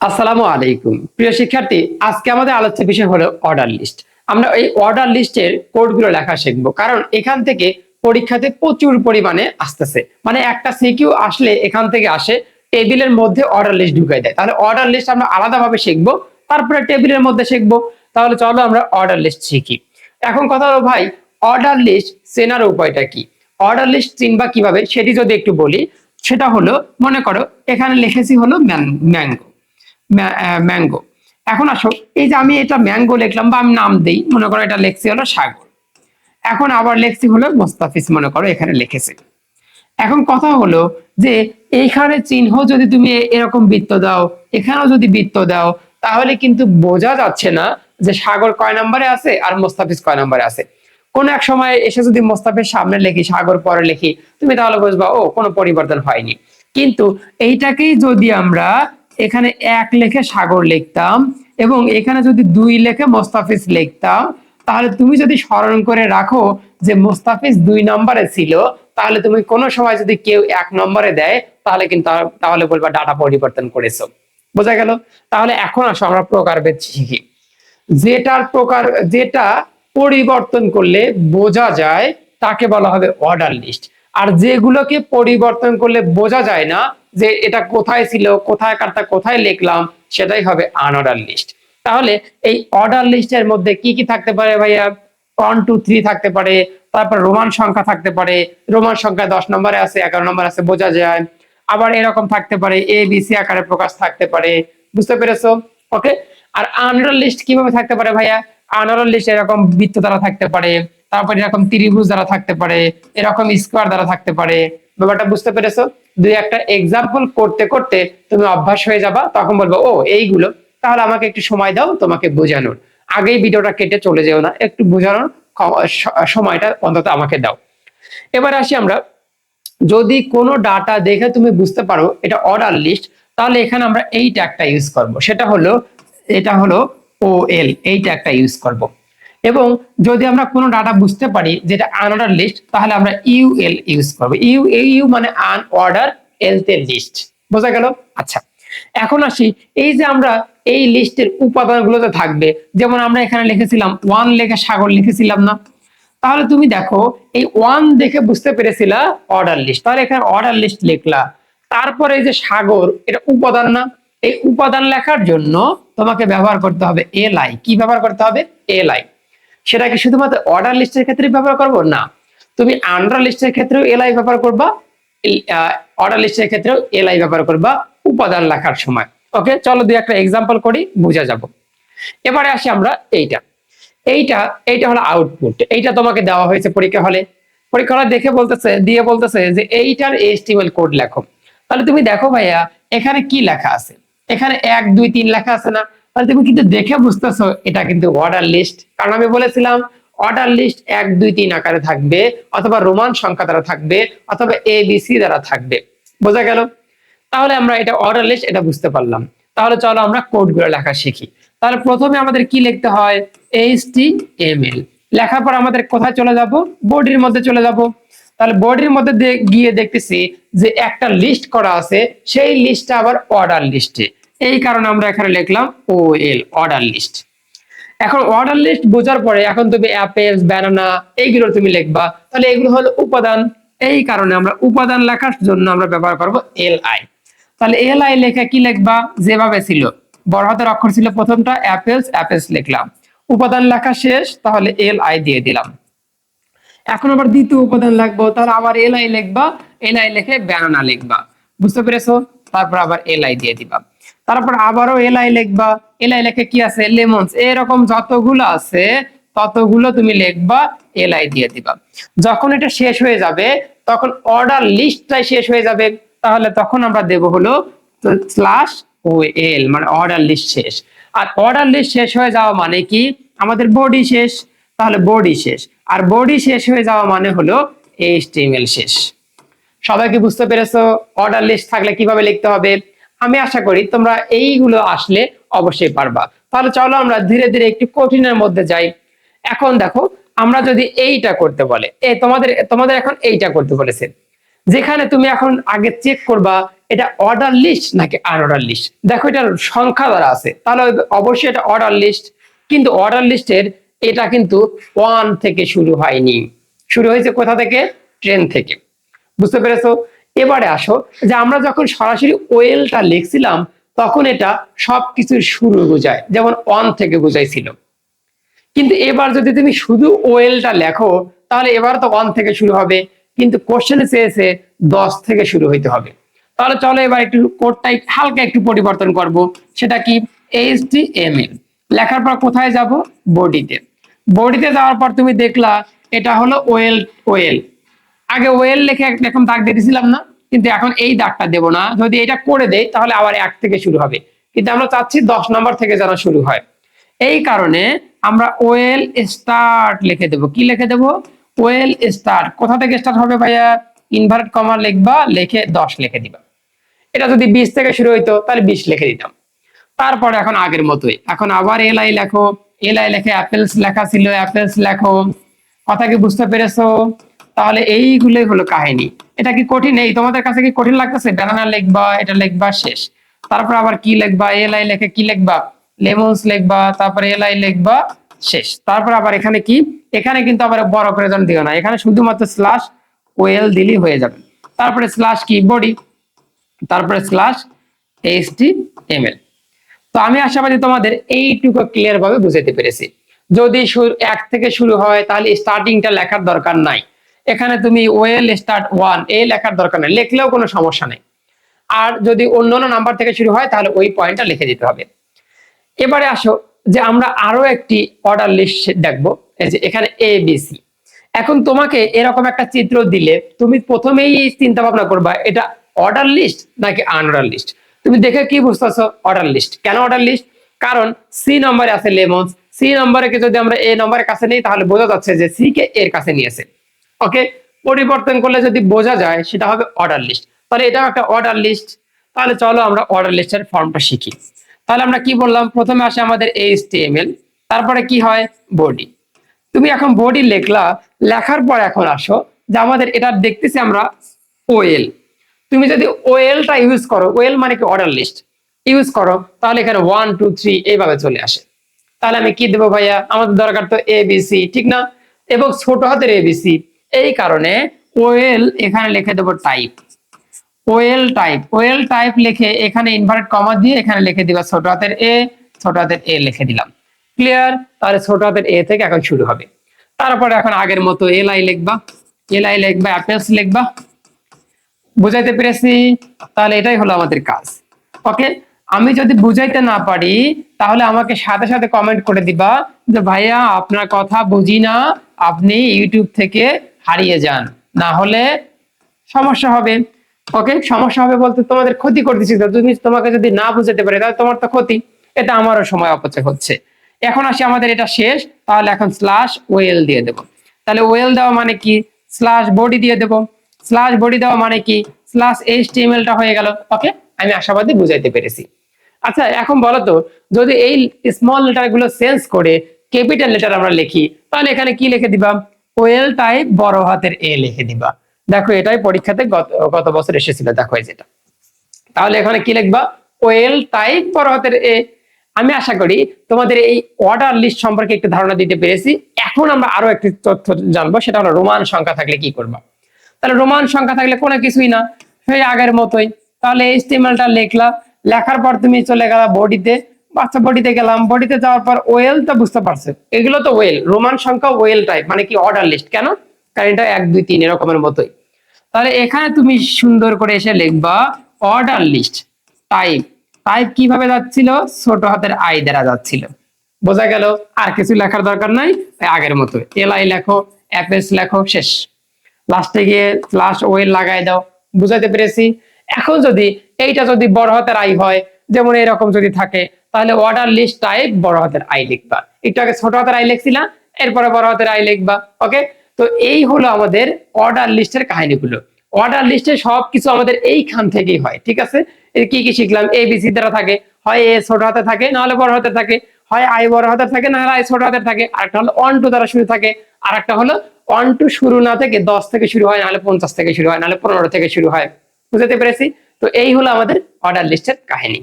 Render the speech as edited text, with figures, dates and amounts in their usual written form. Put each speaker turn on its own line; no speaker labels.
আসসালামু আলাইকুম প্রিয় শিক্ষার্থী, আজকে আমাদের আলোচ্য বিষয় হলো অর্ডার লিস্ট। আমরা এই অর্ডার লিস্টের কোডগুলো লেখা শিখবো, কারণ এখান থেকে পরীক্ষাতে প্রচুর পরিমাণে আসতেছে। মানে একটা সিকিউ আসলে এখান থেকে আসে, টেবিলের মধ্যে অর্ডার লিস্ট ঢুকিয়ে দেয়। তাহলে অর্ডার লিস্ট আমরা আলাদাভাবে শিখবো, তারপরে টেবিলের মধ্যে শিখবো। তাহলে চলো আমরা অর্ডার লিস্ট শিখি। এখন কথা হলো ভাই, অর্ডার লিস্ট চেনার উপায়টা কি? অর্ডার লিস্ট চিনবা কিভাবে সেটি যদি একটু বলি, সেটা হলো, মনে করো এখানে লিখেছি হলো ম্যাঙ্গো। ম্যাঙ্গো। এখন আসো, এই যে আমি এটা ম্যাঙ্গো লিখলাম বা আমি নাম দেই, মনে করো এটা লেখছি হলো সাগর। এখন আবার লেখছি হলো মোস্তাফিজ, মনে করো এখানে লিখেছে। এখন কথা হলো যে এইখানে চিহ্ন যদি তুমি এরকম বৃত্ত দাও, এখানেও যদি বৃত্ত দাও, তাহলে কিন্তু বোঝা যাচ্ছে না যে সাগর কয় নম্বরে আছে আর মোস্তাফিজ কয় নম্বরে আছে। কোন এক সময় এসে যদি মোস্তাফিজ সামনে লিখি, সাগর পরে লিখি, তুমি তাহলে বুঝবা ও কোনো পরিবর্তন হয়নি। কিন্তু এইটাকেই যদি আমরা এখানে 1 লিখে সাগর লিখতাম এবং এখানে যদি 2 লিখে মোস্তাফিজ লিখতাম, তাহলে তুমি যদি স্মরণ করে রাখো যে মোস্তাফিজ 2 নম্বরে ছিল, তাহলে তুমি কোনো সময় যদি কেউ 1 নম্বরে দেয়, তাহলে কিন্তু তাহলে বলবা ডাটা পরিবর্তন করেছো। বোঝা গেল? তাহলে এখন আসো আমরা প্রকারভেদ শিখি। যেটা পরিবর্তন করলে বোঝা যায় তাকে বলা হবে অর্ডার লিস্ট। আর যেগুলোকে পরিবর্তন করলে বোঝা যায় না যে এটা কোথায় ছিল, কোথায় কারটা কোথায় লিখলাম, সেটাই হবে আনঅর্ডার লিস্ট। তাহলে এই অর্ডার লিস্টের মধ্যে কি কি থাকতে পারে ভাইয়া? 1 2 3 থাকতে পারে, তারপর রোমান সংখ্যা থাকতে পারে। রোমান সংখ্যা 10 নম্বরে আছে, 11 নম্বরে আছে, বোঝা যায়। আবার এরকম থাকতে পারে, এ বি সি আকারে প্রকাশ থাকতে পারে। বুঝতে পেরেছো? ওকে। আর আনঅর্ডার লিস্ট কিভাবে থাকতে পারে ভাইয়া? আনঅর্ডার লিস্ট এরকম বৃত্ত দ্বারা থাকতে পারে, তারপর এরকম ত্রিভুজ দ্বারা থাকতে পারে, এরকম স্কোয়ার দ্বারা থাকতে পারে। ব্যাপারটা বুঝতে পেরেছো? দুই একটা এক্সাম্পল করতে করতে তুমি অভ্যাস হয়ে যাবা, তখন বলবো ও এইগুলো। তাহলে আমাকে একটু সময় দাও তোমাকে বোঝানোর। আগেই ভিডিওটা কেটে চলে যেও না, একটু বোঝানোর সময়টা অন্তত আমাকে দাও। এবার আসি আমরা, যদি কোনো ডাটা দেখে তুমি বুঝতে পারো এটা অর্ডার লিস্ট, তাহলে এখানে আমরা এই ট্যাগটা ইউজ করব। সেটা হলো, এটা হলো ওএল, এই ট্যাগটা ইউজ করব। এবং যদি আমরা কোনো ডাটা বুঝতে পারি যেটা আনঅর্ডার লিস্ট, তাহলে আমরা ইউএল ইউজ করব। ইউ মানে আনঅর্ডার, এল তে লিস্ট। বোঝা গেল? আচ্ছা, এখন আসি, এই যে আমরা এই লিস্টের উপাদানগুলোতে থাকবে, যেমন আমরা এখানে লিখেছিলাম 1 লেখা সাগর লিখেছিলাম না? তাহলে তুমি দেখো এই 1 দেখে বুঝতে পেরেছিলা অর্ডার লিস্ট, তাহলে এখানে অর্ডার লিস্ট লিখলা। তারপরে এই যে সাগর, এটা উপাদান না? এই উপাদান লেখার জন্য তোমাকে ব্যবহার করতে হবে এলআই। কি ব্যবহার করতে হবে? এলআই। সেটা কি শুধুমাত্র অর্ডার লিস্টের ক্ষেত্রে ব্যবহার করব? না, তুমি আন্ডার লিস্টের ক্ষেত্রেও এলআই ব্যবহার করবা, অর্ডার লিস্টের ক্ষেত্রেও এলআই ব্যবহার করবা উপাদান লেখার সময়। ওকে, চলো দুই একটা এক্সাম্পল করি, বুঝা যাব। এবারে আসি আমরা এইটা এইটা এইটা হলো আউটপুট। এইটা তোমাকে দেওয়া হয়েছে পরীক্ষা হলে। পরীক্ষা হলে দেখে বলতেছে যে এইটার এইচটিএমএল কোড লেখো। তাহলে তুমি দেখো ভাইয়া, এখানে কি লেখা আছে? এখানে 1 2 3 লেখা আছে না? তাহলে তুমি কিন্তু দেখে বুঝতেছো এটা কিন্তু অর্ডার লিস্ট। কারণ আমি বলেছিলাম অর্ডার লিস্ট 1 2 3 আকারে থাকবে, অথবা রোমান সংখ্যা দ্বারা থাকবে, অথবা এ বি সি দ্বারা থাকবে। বোঝা গেল? তাহলে আমরা এটা অর্ডার লিস্ট, এটা বুঝতে পারলাম। তাহলে চলো আমরা কোডগুলো লেখা শিখি। তাহলে প্রথমে আমাদের কি লিখতে হয়? HTML। লেখার পর আমাদের কোথায় চলে যাব? বডির মধ্যে চলে যাব। তাহলে বডির মধ্যে গিয়ে দেখতেছি যে একটা লিস্ট করা আছে, সেই লিস্টটা আবার অর্ডার লিস্টে। এই কারণে আমরা এখানে লিখলাম OL, অর্ডার লিস্ট। এখন অর্ডার লিস্ট বোঝার পরে এখন তুমি অ্যাপেলস, ব্যানানা এইগুলো তুমি লিখবা। তাহলে এগুলো হলো উপাদান। এই কারণে আমরা উপাদান লেখার জন্য আমরা ব্যবহার করব এলআই। তাহলে এলআই লেখা কি লিখবা? যেভাবে ছিল, বড় হাতের অক্ষর ছিল প্রথমটা, অ্যাপেলস, অ্যাপেলস লিখলাম। উপাদান লেখা শেষ, তাহলে এলআই দিয়ে দিলাম। এখন আবার দ্বিতীয় উপাদান লাগবো, তাহলে আবার এলআই লিখবা। এলআই লিখে ব্যানানা লিখবা। বুঝতে পেরেছো? তারপর আবার এলআই দিয়ে দিবা। তারপর আবারও এলআই লিখবা। এলআই লিখে কি আছে? লেমনস। এরকম যতগুলো আছে ততগুলো তুমি লিখবা, এলআই দিয়ে দিবা। যখন এটা শেষ হয়ে যাবে, তখন অর্ডার লিস্টটাই শেষ হয়ে যাবে। তাহলে তখন আমরা দেব হলো স্ল্যাশ ওএল, মানে অর্ডার লিস্ট শেষ। আর অর্ডার লিস্ট শেষ হয়ে যাওয়া মানে কি? আমাদের বডি শেষ। তাহলে বডি শেষ, আর বডি শেষ হয়ে যাওয়া মানে হলো এইচটিএমএল শেষ। সবাইকে বুঝতে পেরেছো অর্ডার লিস্ট থাকলে কিভাবে লিখতে হবে? আমি আশা করি তোমরা এইগুলো আসলে অবশ্যই পারবা। তাহলে চলো আমরা ধীরে ধীরে একটু কঠিনের মধ্যে যাই। এখন দেখো, আমরা যদি এইটা করতে বলে, তোমাদের এখন এইটা করতে বলেছে, যেখানে তুমি এখন আগে চেক করবা এটা অর্ডার লিস্ট নাকি আনঅর্ডার লিস্ট। দেখো এটার সংখ্যা দ্বারা আছে, তাহলে অবশ্যই এটা অর্ডার লিস্ট। কিন্তু অর্ডার লিস্টের এটা কিন্তু 1 থেকে শুরু হয়নি, শুরু হয়েছে কোথা থেকে? 10 থেকে। বুঝতে পেরেছো? এবারে আসো যে আমরা যখন সরাসরি ওয়েলটা লিখছিলাম তখন এটা সবকিছুর শুরু বোঝায়, যেমন 1 থেকে বোঝাইছিল। কিন্তু এবার যদি তুমি শুধু ওয়েলটা লেখো তাহলে এবার তো 1 থেকে শুরু হবে, কিন্তু কোশ্চেনে চেয়েছে 10 থেকে শুরু হইতে হবে। তাহলে চলো এবার একটু কোডটাই হালকা একটু পরিবর্তন করব। সেটা কি? HTML লেখার পর কোথায় যাব? বডিতে। বডিতে যাওয়ার পর তুমি দেখলা এটা হলো ওয়েল। ওয়েল আগে ওয়েল লিখে এরকম দাগ দিয়ে দিয়েছিলাম না, কিন্তু এখন এই দাগটা দেব না। যদি এটা করে দেই তাহলে আবার 1 থেকে শুরু হবে, কিন্তু আমরা চাচ্ছি 10 নম্বর থেকে যেন শুরু হয়। এই কারণে আমরা ওয়েল স্টার্ট লিখে দেব। কি লিখে দেব? Well start. কোথা থেকে স্টার্ট হবে ভাইয়া? ইনভার্টেড কমা লিখবা, লিখে 10 লিখে দিবা। এটা যদি 20 থেকে শুরু হইতো তাহলে 20 লিখে দিতাম। তারপরে এখন আগের মতোই, এখন আবার এলআই লেখো। এলআই লেখে অ্যাপেলস লেখা ছিল, অ্যাপেলস লেখো। কথা কি বুঝতে পেরেছো? তাহলে এইগুলোই হলো কাহিনী। এটা কি কঠিন? এই তোমাদের কাছে কি কঠিন লাগতেছে? ব্যানানা লিখবা, এটা লিখবা, শেষ। তারপর আবার কি লিখবা? এলআই লেখে কি লিখবা? লেমনস লিখবা, তারপরে এলআই লিখবা, শেষ। তারপর আবার এখানে কি? এখানে কিন্তু আবার বড় করে জন দিও না, এখানে শুধুমাত্র স্ল্যাশ ওয়েল দিলেই হয়ে যাবে। তারপরে স্ল্যাশ কি? বডি, তারপরে স্ল্যাশ HTML। তো আমি আশাবাদী তোমাদের এইটুকু ক্লিয়ার ভাবে বুঝাতে পেরেছি। যদি 1 থেকে শুরু হয় তাহলে স্টার্টিংটা লেখার দরকার নাই। এখানে তুমি ওয়েল স্টার্ট 1 এই লেখার দরকার নাই, লিখলেও কোনো সমস্যা নেই। আর যদি অন্যান্য নাম্বার থেকে শুরু হয় তাহলে ওই পয়েন্টটা লিখে দিতে হবে। এবারে আসো যে আমরা আরো একটি অর্ডার লিস্ট দেখবো। এই যে এখানে ABC। এখন তোমাকে এরকম একটা চিত্র দিলে তুমি প্রথমেই চিন্তা ভাবনা করবা এটা অর্ডার লিস্ট নাকি আনঅর্ডার লিস্ট। তুমি দেখে কি বুঝতেছো? Order list. কেন অর্ডার লিস্ট? কারণ সি নম্বরে আছে লেমনস, সি নম্বরে যদি আমরা এ নম্বরের কাছে নেই তাহলে বোঝা যাচ্ছে যে সি কে এর কাছে নিয়েছে। ওকে, পরিবর্তন করলে যদি বোঝা যায় সেটা হবে অর্ডার লিস্ট। তাহলে এটাও একটা অর্ডার লিস্ট। তাহলে চলো আমরা অর্ডার লিস্টের ফর্মটা শিখি। তাহলে আমরা কি বললাম? প্রথমে আসে আমাদের HTML, তারপরে কি হয়? বডি। তুমি এখন বডি লিখলা, লেখার পর এখন আসো যে আমাদের এটা দেখতেছি আমরা ওয়েল। তুমি যদি ওয়েলটা ইউজ করো, ওয়েল মানে কি? অর্ডার লিস্ট ইউজ করো, তাহলে এখানে 1 2 3 এইভাবে চলে আসে। তাহলে আমি কি দেবো ভাইয়া? আমাদের দরকার তো ABC, ঠিক না? এবং ছোট হাতের ABC। এই কারণে ওয়েল এখানে লিখে দেবো type. Well type, well type লিখে এখানে ইনভার্টেড কমা দিয়ে এখানে লিখে দিবা ছোট হাতের A, ছোট হাতের A লিখে দিলাম। ক্লিয়ার? তাহলে ছোট হাতের A থেকে এখন শুরু হবে। তারপরে এখন আগের মতো এলআই লিখবা, এলআই লিখবা, অ্যাপেলস লিখবা। বুঝাইতে পেরেছি? তাহলে এটাই হলো আমাদের কাজ। ওকে, আমি যদি বুঝাইতে না পারি তাহলে আমাকে সাথে সাথে কমেন্ট করে দিবা যে ভাইয়া আপনার কথা বুঝি না, আপনি ইউটিউব থেকে হারিয়ে যান, না হলে সমস্যা হবে। ওকে, সমস্যা হবে বলতে তোমাদের ক্ষতি করতেছি তো। তুমি তোমাকে যদি না বুঝাতে পারে তাহলে তোমার তো ক্ষতি, এটা আমারও সময় অপচয় হচ্ছে। এখন আসি আমাদের এটা শেষ, তাহলে এখন স্ল্যাশ ওয়েল দিয়ে দেব। তাহলে ওয়েল দেওয়া মানে কি? স্ল্যাশ বডি দিয়ে দেব। স্ল্যাশ বডি দেওয়া মানে কি? স্ল্যাশ HTML-টা হয়ে গেল। ওকে, আমি আশাবাদী বুঝাইতে পেরেছি। আচ্ছা এখন বলো তো, যদি এই স্মল লেটার গুলো চেঞ্জ করে ক্যাপিটাল লেটার আমরা লিখি তাহলে এখানে কি লিখে দিবা? ওয়েল টাইপ বড় হাতের A লিখে দিবা। দেখো এটাই পরীক্ষাতে গত বছর এসেছিল, দেখো এই যেটা। তাহলে এখানে কি লিখবা? ওয়েল টাইপ বড় হাতের A। আমি আশা করি তোমাদের এই অর্ডার লিস্ট সম্পর্কে একটু ধারণা দিতে পেরেছি। এখন আমরা আরো একটি তথ্য জানবো, সেটা হলো রোমান সংখ্যা থাকলে কি করবা। তাহলে রোমান সংখ্যা থাকলে কোনো কিছুই না, সেই আগের মতোই। তাহলে HTML-টা লিখলা, লেখার পর তুমি চলে গেলা বডিতে। বাচ্চা বডিতে গেলাম, বডিতে যাওয়ার পর ওয়েলটা বুঝতে পারছে, এগুলো তো ওয়েল, রোমান সংখ্যা ওয়েল টাইপ মানে কি? Order list. কেন? কারণ এটা 1 2 3 এরকমের মতোই। তাহলে এখানে তুমি সুন্দর করে এসে লিখবা অর্ডার লিস্ট টাইপ। টাইপ কিভাবে যাচ্ছিল? ছোট হাতের I দ্বারা যাচ্ছিল। বোঝা গেল? আর কিছু লেখার দরকার নাই, আগের মতো এলআই লেখো, অ্যাপেলস লেখো, শেষ। লাস্টে গিয়ে স্ল্যাশ ওয়েল লাগাই দাও। বুঝাতে পেরেছি? এখন যদি এইটা যদি বড় হাতের I হয়, যেমন এরকম যদি থাকে, তাহলে অর্ডার লিস্ট টাইপ বড় হাতের I লিখবা। একটু আগে ছোট হাতের I লিখছিলাম, এরপরে বড় হাতের I লিখবা। ওকে, তো এই হলো আমাদের অর্ডার লিস্টের কাহিনীগুলো। অর্ডার লিস্টে সবকিছু আমাদের এইখান থেকেই হয়, ঠিক আছে? কি কি শিখলাম? ABC দ্বারা থাকে, হয় A ছোট হাতে থাকে, না হলে বড় হাতে থাকে, হয় I বড় হাতের থাকে, না হলে I ছোট হাতের থাকে, আরেকটা হলো 1 2 দ্বারা শুরু থাকে, আরেকটা হলো ওয়ান টু শুরু না থেকে 10 থেকে শুরু হয়, নাহলে 50 থেকে শুরু হয়, নাহলে 15 থেকে শুরু হয়। বুঝতে পেরেছি? তো এই হলো আমাদের অর্ডার লিস্টের কাহিনী।